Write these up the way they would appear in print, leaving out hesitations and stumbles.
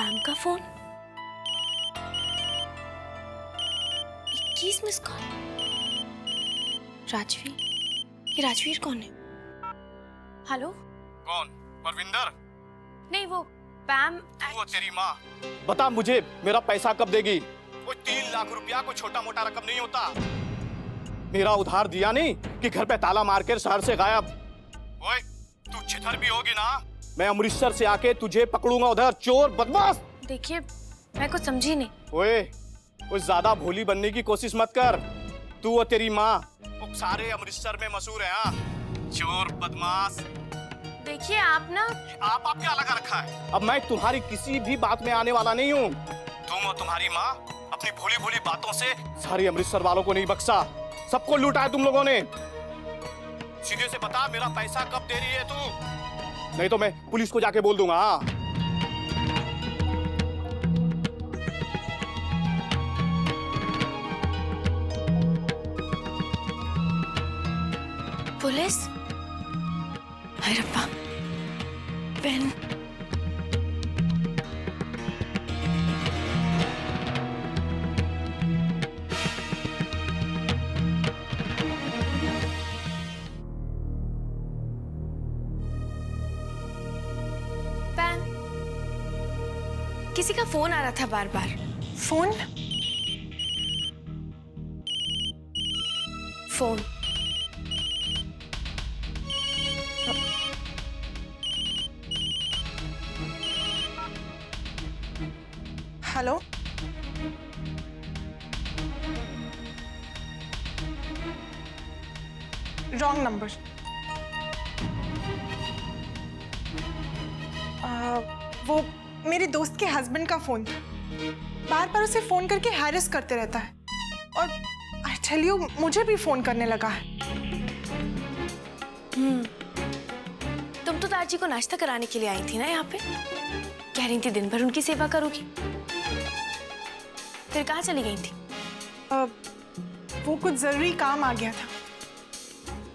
पैम का phone. 21 miss call. Rajveer, ये राजवीर कौन है? हेलो। कौन? परविंदर? नहीं, वो पैम। वो तेरी माँ। बता मुझे, मेरा पैसा कब देगी? कोई 3 लाख रुपया कोई छोटा मोटा रकम नहीं होता। मेरा उधार दिया नहीं कि घर पे ताला मार कर शहर से गायब। ओए, तू छितर भी होगी ना, मैं अमृतसर से आके तुझे पकड़ूंगा उधर, चोर बदमाश। देखिए, मैं कुछ समझी नहीं। ओए, ज्यादा भोली बनने की कोशिश मत कर। तू और तेरी माँ वो सारे अमृतसर में मशहूर है। हाँ, चोर बदमाश। देखिए आप ना, आप क्या लगा रखा है? अब मैं तुम्हारी किसी भी बात में आने वाला नहीं हूँ। तुम और तुम्हारी माँ अपनी भोली भोली बातों से सारे अमृतसर वालों को नहीं बख्शा, सबको लूटा है तुम लोगों ने। सीधे से बता, मेरा पैसा कब दे रही है तू? नहीं तो मैं पुलिस को जाके बोल दूंगा। हाँ, पुलिस? हाय रब्बा, पेन। पेन, किसी का फोन आ रहा था बार बार। Phone? Phone. Hello? Wrong number. वो मेरे दोस्त के हस्बैंड का फोन था। बार बार उसे फोन करके हैरेस करते रहता है और आई टेल यू, मुझे भी फोन करने लगा है। तुम तो दादी को नाश्ता कराने के लिए आई थी ना यहाँ पे? कह रही थी दिन भर उनकी सेवा करोगी। फिर कहाँ चली गई थी? वो कुछ जरूरी काम आ गया था।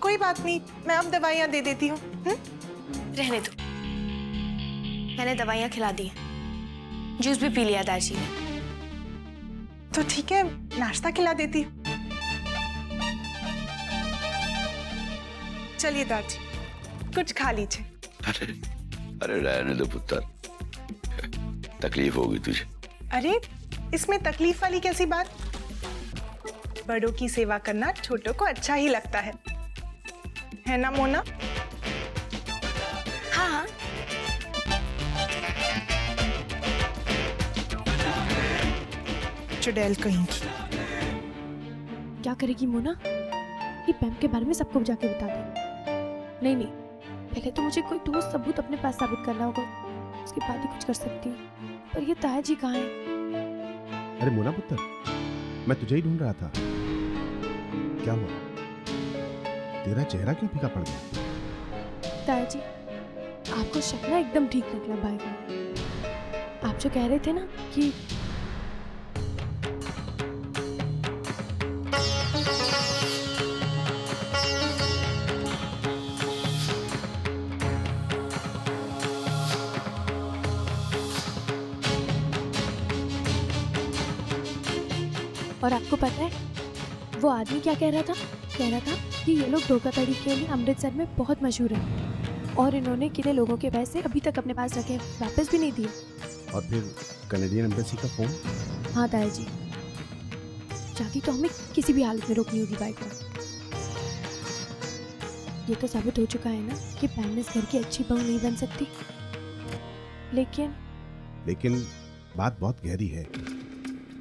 कोई बात नहीं, मैं अब दवाइयाँ दे देती हूँ। रहने दो, मैंने दवाइयाँ खिला दी हैं। जूस भी पी लिया दादी ने। तो ठीक है, नाश्ता खिला देती हूँ। चलिए दादी, कुछ खा लीजिए। अरे अरे रहने दो पुत्र, तकलीफ होगी तुझे। अरे इसमें तकलीफ वाली कैसी बात? बड़ों की सेवा करना छोटों को अच्छा ही लगता है ना मोना? हाँ हाँ। चुड़ैल कहीं की। क्या करेगी मोना? ये पैम के बारे में सबको जाके बता दे। नहीं नहीं, पहले तो मुझे कोई ठोस सबूत अपने पास साबित करना होगा, उसके बाद ही कुछ कर सकती हूँ। पर ये ताया जी कहाँ हैं? अरे मोना पुत्र, मैं तुझे ही ढूंढ रहा था। क्या हुआ? तेरा चेहरा क्यों फीका पड़ गया? ताया जी, आपको शक ना एकदम ठीक निकला भाई का। आप जो कह रहे थे ना कि और आपको पता है वो आदमी क्या कह रहा था? कह रहा था कि ये लोग धोखाधड़ी के लिए अमृतसर में बहुत मशहूर हैं और इन्होंने कितने लोगों के पैसे अभी तक अपने पास रखे, वापस भी नहीं दिए। और फिर कनेडियन एम्बेसी का फोन? हाँ ताया जी, शादी तो हमें किसी भी हालत में रोकनी होगी भाई को। ये तो साबित हो चुका है ना कि पैम इस घर की अच्छी बहू नहीं बन सकती। लेकिन बात बहुत गहरी है।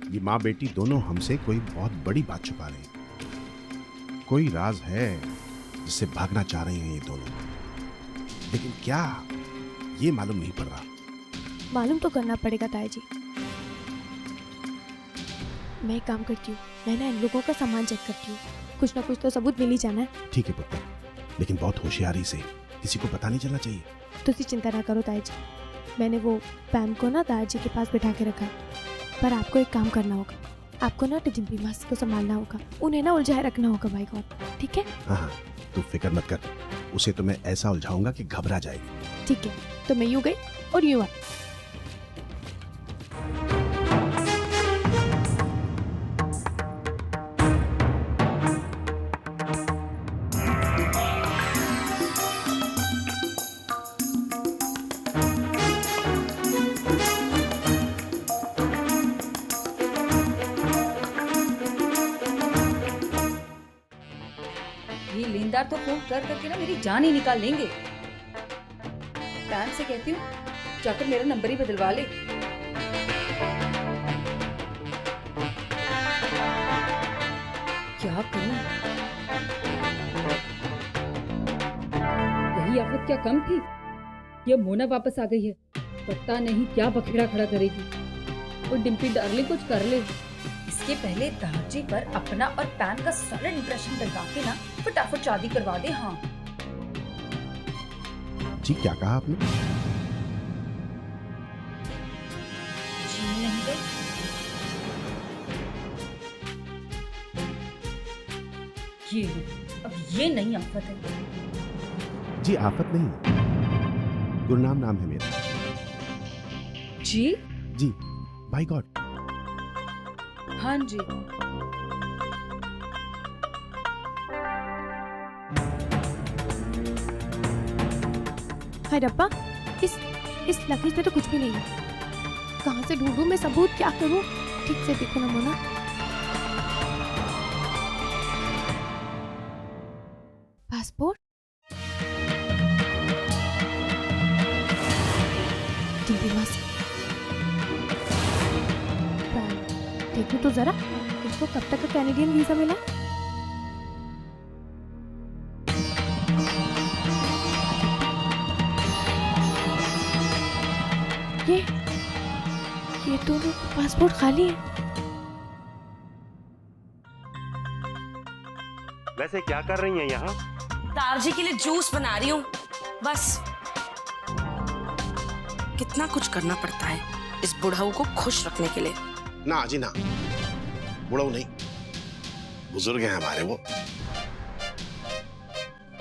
ये माँ बेटी दोनों हमसे कोई बहुत बड़ी बात छुपा रहे हैं। कोई राज है जिससे भागना चाह रहे हैं ये दोनों, लेकिन क्या, ये मालूम नहीं पड़ रहा। मालूम तो करना पड़ेगा ताया जी। मैं एक काम करती हूँ, मैं ना इन लोगों का सामान चेक करती हूँ, कुछ ना कुछ तो सबूत मिल ही जाना है। ठीक है पुत्र, लेकिन बहुत होशियारी से, किसी को पता नहीं चलना चाहिए। तुसी चिंता ना करो ताया जी, मैंने वो पैम को ना ताया जी के पास बिठा के रखा है। पर आपको एक काम करना होगा, आपको ना डिम्पी मासी को संभालना होगा, उन्हें ना उलझाए रखना होगा भाई को, ठीक है? हाँ, तू फिक्र मत कर, उसे तो मैं ऐसा उलझाऊंगा कि घबरा जाएगी। ठीक है, तो मैं यूं गई और यूं आई। ठेकेदार तो फोन कर करके ना मेरी जान ही निकाल लेंगे। पैम से कहती हूँ जाकर मेरा नंबर ही बदलवा ले। क्या करूं? यही आफत क्या कम थी? ये मोना वापस आ गई है, पता नहीं क्या बखेड़ा खड़ा करेगी। और डिम्पी डार्लिंग कुछ कर ले। इसके पहले दाजी पर अपना और पैन का सॉलिड इंप्रेशन डलवा के ना फटाफट शादी करवा दे। हाँ जी, क्या कहा आपने? जी नहीं गई। ये लो, अब ये नहीं आफत है। जी आफत नहीं, गुरनाम नाम है मेरा। जी जी, बाय गॉड। हाँ जी। हाय रब्बा, इस लगेज में तो कुछ भी नहीं है। कहाँ से ढूंढूं मैं सबूत, क्या करूं? ठीक से देखो ना मोना। पासपोर्ट, टीवी मासी, देखो तो जरा इसको कब तक का कैनेडियन वीजा मिला। ये दोनों पासपोर्ट खाली है। वैसे क्या कर रही हैं यहाँ? दार्जी के लिए जूस बना रही हूँ बस। कितना कुछ करना पड़ता है इस बुढ़ाऊ को खुश रखने के लिए। ना जी ना, बुढ़ाऊ नहीं, बुजुर्ग हैं हमारे वो।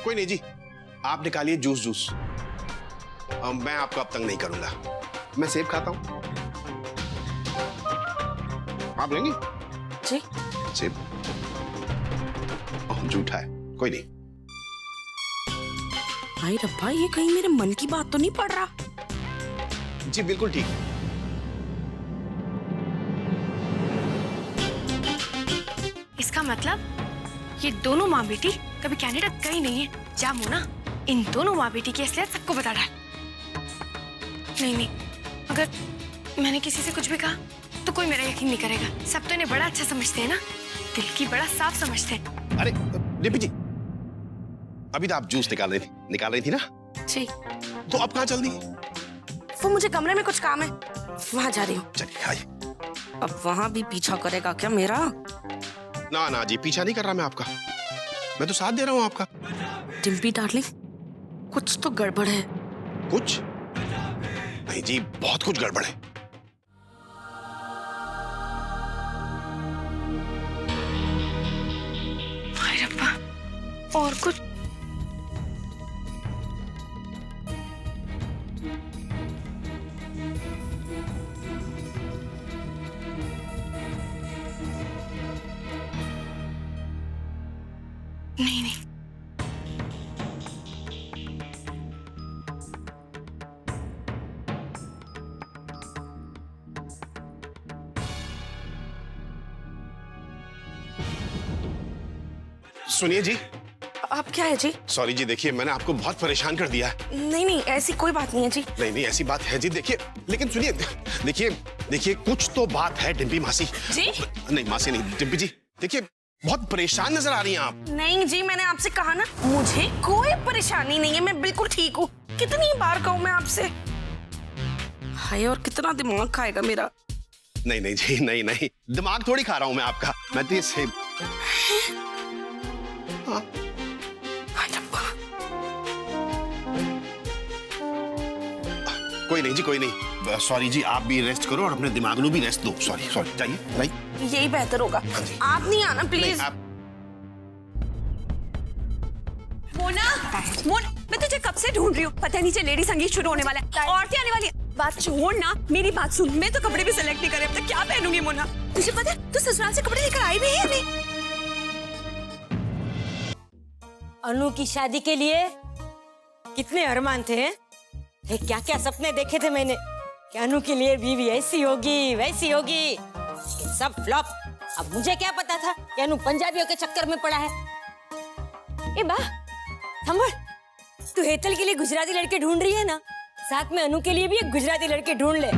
कोई नहीं जी, आप निकालिए जूस। मैं आपको अब तंग नहीं करूंगा। मैं सेब खाता हूं, आप लेंगी? जी सेब झूठा है, कोई नहीं। भाई रब्बा, ये कहीं मेरे मन की बात तो नहीं पड़ रहा? जी बिल्कुल ठीक। इसका मतलब ये दोनों माँ बेटी कभी कनाडा गई नहीं है। जा मोना, इन दोनों माँ बेटी की असलियत सबको बता डाल। नहीं, अगर मैंने किसी से कुछ भी कहा तो कोई मेरा यकीन नहीं करेगा। सब तो इन्हें बड़ा अच्छा समझते हैं ना, दिल की बड़ा साफ समझते हैं। अरे डिम्पी जी, अभी तो आप जूस निकाल रही थी ना? जी। तो अब कहाँ चल दी? वो मुझे कमरे में कुछ काम है, वहां जा रही हूँ। चलिए आइए। अब वहां भी पीछा करेगा क्या मेरा? ना जी, पीछा नहीं कर रहा मैं आपका, मैं तो साथ दे रहा हूँ आपका। डिम्पी डार्लिंग, कुछ तो गड़बड़ है। कुछ नहीं जी, बहुत कुछ गड़बड़ है। हाय रब्बा, और कुछ? नहीं। सुनिए जी। अब क्या है जी? सॉरी जी, देखिए मैंने आपको बहुत परेशान कर दिया है। नहीं, ऐसी कोई बात नहीं है जी। नहीं, ऐसी बात है जी। देखिए, लेकिन सुनिए, देखिए कुछ तो बात है डिम्पी मासी। जी? नहीं मासी नहीं, डिम्पी जी, देखिए बहुत परेशान नजर आ रही हैं आप। नहीं जी, मैंने आपसे कहा ना, मुझे कोई परेशानी नहीं है, मैं बिल्कुल ठीक हूँ। कितनी बार कहूँ मैं आपसे? हाय, और कितना दिमाग खाएगा मेरा? नहीं जी, नहीं, दिमाग थोड़ी खा रहा हूँ मैं आपका। मैं तो ये सेब। हाँ। कोई नहीं जी, कोई नहीं। सॉरी जी, आप भी रेस्ट करो और अपने दिमाग को भी रेस्ट दो। सॉरी जाइए भाई। यही बेहतर होगा। आप नहीं आना प्लीज। मोना, मैं तुझे कब से ढूंढ रही हूँ। पता नहीं चल लेडी संगीत शुरू होने वाला है, औरतें आने वाली है। बात छोड़ ना, मेरी बात सुन। मैं तो कपड़े भी सिलेक्ट नहीं करे, अब तक क्या पहनूंगी मोना? तुझे पता है तू ससुराल से कपड़े लेकर आई भी है या नहीं? अनु की शादी के लिए कितने अरमान थे, क्या क्या सपने देखे थे मैंने कि अनु के लिए बीवी ऐसी होगी वैसी होगी, सब फ्लॉप। अब मुझे क्या पता था कि अनु पंजाबियों के चक्कर में पड़ा है। ए बा, संभल, तू हेतल के लिए गुजराती लड़के ढूंढ रही है ना, साथ में अनु के लिए भी एक गुजराती लड़के ढूंढ ले।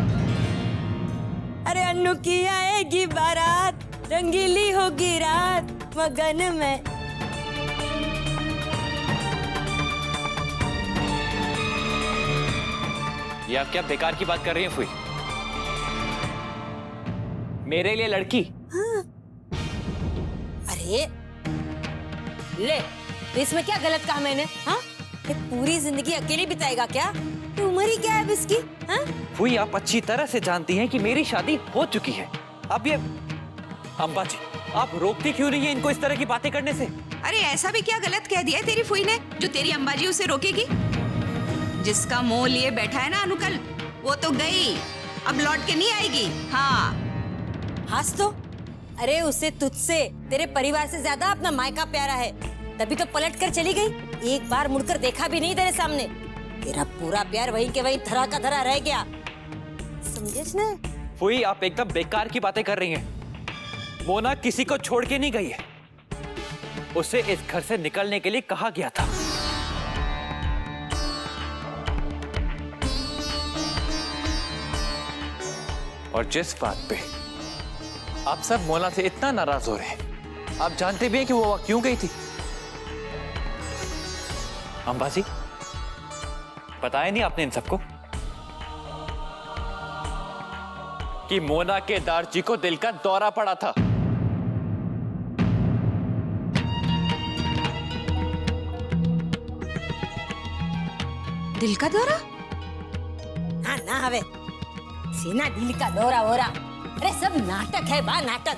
अरे अनु की आएगी बारात, रंगीली होगी रात मगन में। ये आप क्या बेकार की बात कर रही हैं फुई? मेरे लिए लड़की? हाँ। अरे ले, तो इसमें क्या गलत कहा मैंने? हाँ, पूरी जिंदगी अकेले बिताएगा क्या? तो उम्र ही क्या है अब इसकी? हाँ? फुई आप अच्छी तरह से जानती हैं कि मेरी शादी हो चुकी है। अब ये अम्बा जी, आप रोकती क्यों नहीं है इनको इस तरह की बातें करने से? अरे ऐसा भी क्या गलत कह दिया है तेरी फुई ने जो तेरी अम्बाजी उसे रोकेगी? जिसका मोह लिए बैठा है ना अनुकल, वो तो गई, अब लौट के नहीं आएगी। हाँ हंस तो, अरे उसे तुझसे, तेरे परिवार से ज्यादा अपना मायका प्यारा है, तभी तो पलट कर चली गई। एक बार मुड़कर देखा भी नहीं तेरे सामने। तेरा पूरा प्यार वहीं के वहीं धरा का धरा रह गया, समझे ना? फुई आप एकदम बेकार की बातें कर रही हैं। मोना किसी को छोड़ के नहीं गई है, उसे इस घर से निकलने के लिए कहा गया था। और जिस बात पे आप सब मोना से इतना नाराज हो रहे हैं, आप जानते भी हैं कि वो क्यों गई थी? अंबाजी, बताया नहीं आपने इन सबको कि मोना के दारजी को दिल का दौरा पड़ा था? दिल का दौरा? हाँ ना हवे, सीना दिल का दौरा हो रहा। अरे सब नाटक है बा, नाटक।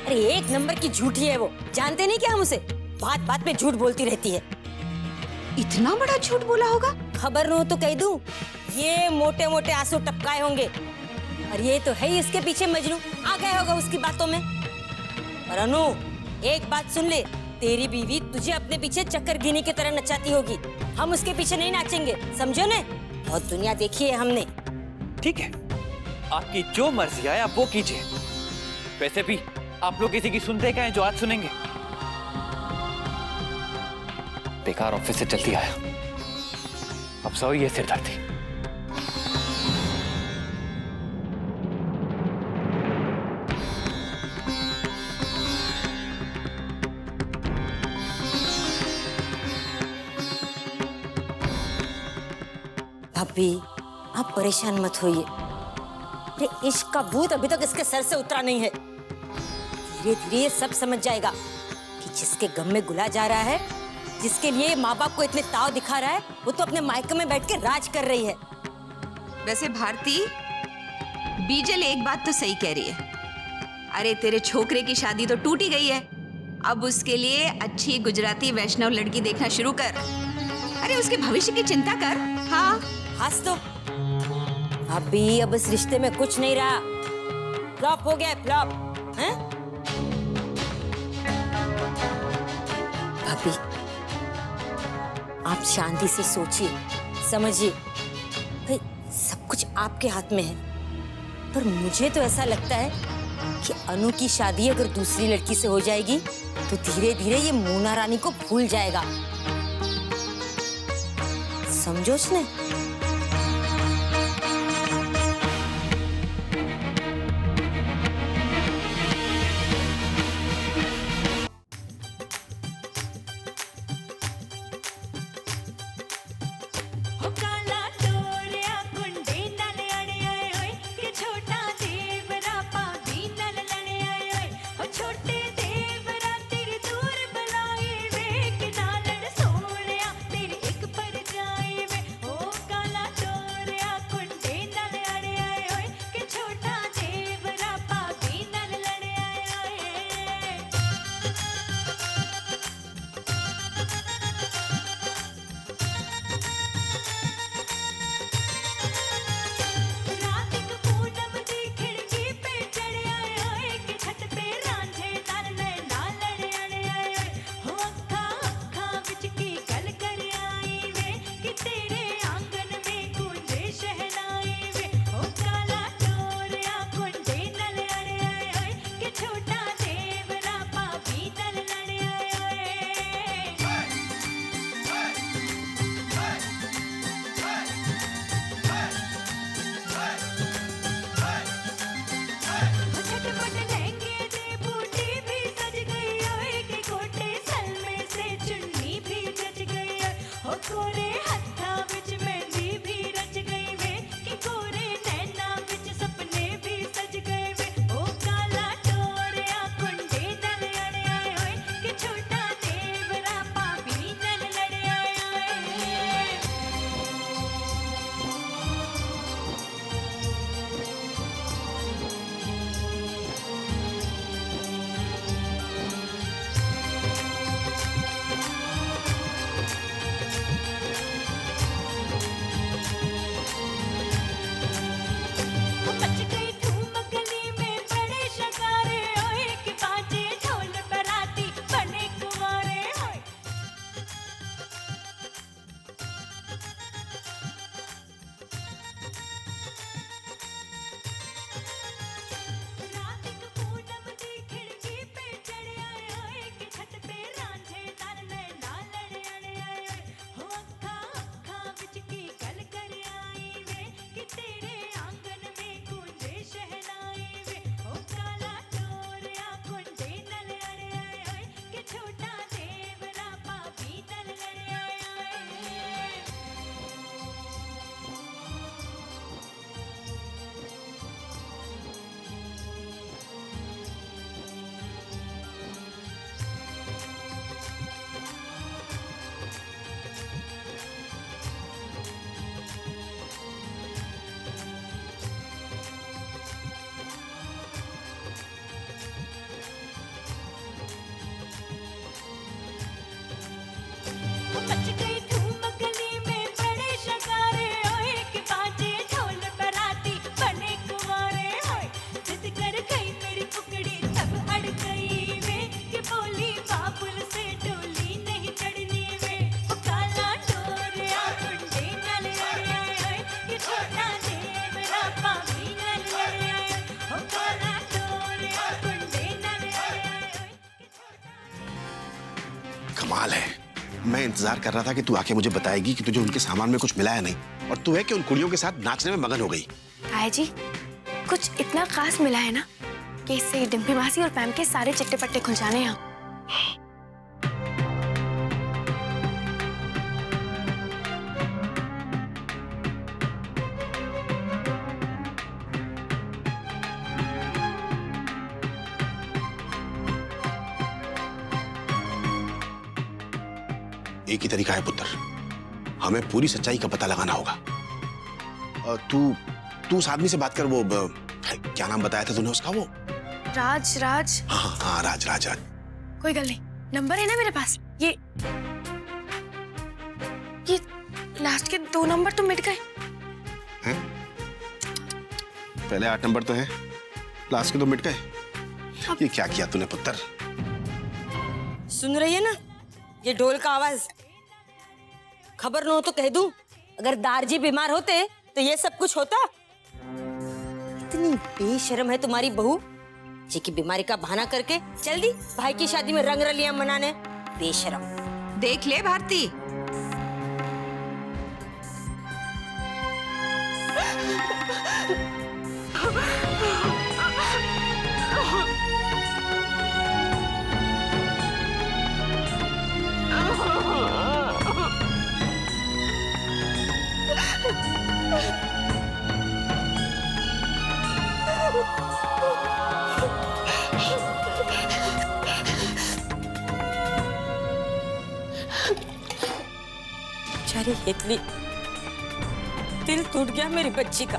अरे एक नंबर की झूठी है वो, जानते नहीं क्या हम उसे? बात बात में झूठ बोलती रहती है। इतना बड़ा झूठ बोला होगा? खबर न हो तो कह दूं, ये मोटे मोटे आंसू टपकाए होंगे। और ये तो है ही इसके पीछे मजनू, आ गया होगा उसकी बातों में। और अनु, एक बात सुन ले, तेरी बीवी तुझे अपने पीछे चक्कर घिनी की तरह नचाती होगी, हम उसके पीछे नहीं नाचेंगे, समझो ने? बहुत दुनिया देखी है हमने। ठीक है, आपकी जो मर्जी आए आप वो कीजिए। वैसे भी आप लोग किसी की सुनते क्या हैं जो आज सुनेंगे? बेकार ऑफिस से जल्दी आया, अब सो ये सिरदर्दी। भाभी आप परेशान मत होइए, अरे इश्क का भूत अभी तक इसके सर से उतरा नहीं है। धीरे धीरे ये सब समझ जाएगा कि जिसके गम में गुला जा रहा है, जिसके लिए माँ बाप को इतने ताव दिखा रहा है, वो तो अपने मायके में बैठ के राज कर रही है। वैसे भारती, बीजल एक बात तो सही कह रही है। अरे तेरे छोकरे की शादी तो टूट ही गई है, अब उसके लिए अच्छी गुजराती वैष्णव लड़की देखना शुरू कर। अरे उसके भविष्य की चिंता कर। हाँ हंस तो, अभी अब इस रिश्ते में कुछ नहीं रहा, फ्लॉप हो गया, फ्लॉप। हैं? भाभी आप शांति से सोचिए, समझिए, भाई सब कुछ आपके हाथ में है। पर मुझे तो ऐसा लगता है कि अनु की शादी अगर दूसरी लड़की से हो जाएगी तो धीरे धीरे ये मोना रानी को भूल जाएगा, समझो उसने? कमाल है। मैं इंतजार कर रहा था कि तू आके मुझे बताएगी कि तुझे उनके सामान में कुछ मिला है नहीं, और तू है कि उन कुड़ियों के साथ नाचने में मगन हो गई। ताया जी, कुछ इतना खास मिला है ना कि इससे डिम्पी मासी और पैम के सारे चिट्टे पट्टे खुल जाने हैं। एक ही तरीका है पुत्र, हमें पूरी सच्चाई का पता लगाना होगा। तू उस आदमी से बात कर, वो क्या नाम बताया था तूने उसका? वो राज। हाँ, राज। कोई गल नहीं, नंबर है ना मेरे पास। ये लास्ट के 2 नंबर तो मिट गए हैं? पहले 8 नंबर तो हैं, लास्ट के 2 मिट गए। ये क्या किया तूने पुत्र? सुन रही है ना ये ढोल का आवाज? खबर न हो तो कह दूं, अगर दारजी बीमार होते तो ये सब कुछ होता? इतनी बेशर्म है तुम्हारी बहू, जी की बीमारी का बहाना करके चल दी भाई की शादी में रंग रलियां मनाने। बेशर्म। देख ले भारती, बेचारी हेतली, दिल टूट गया मेरी बच्ची का।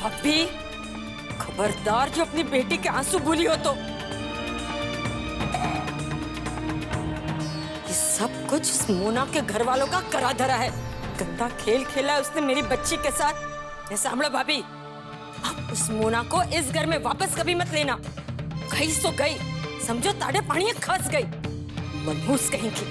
अभी खबरदार जो अपनी बेटी के आंसू भूली हो तो। ये सब कुछ इस मोना के घर वालों का करा धरा है। गंदा खेल खेला है उसने मेरी बच्ची के साथ। ये सांभळो भाभी, अब उस मोना को इस घर में वापस कभी मत लेना। गई सो गई, समझो ताड़े पानी खस गई। मनहूस कहीं की।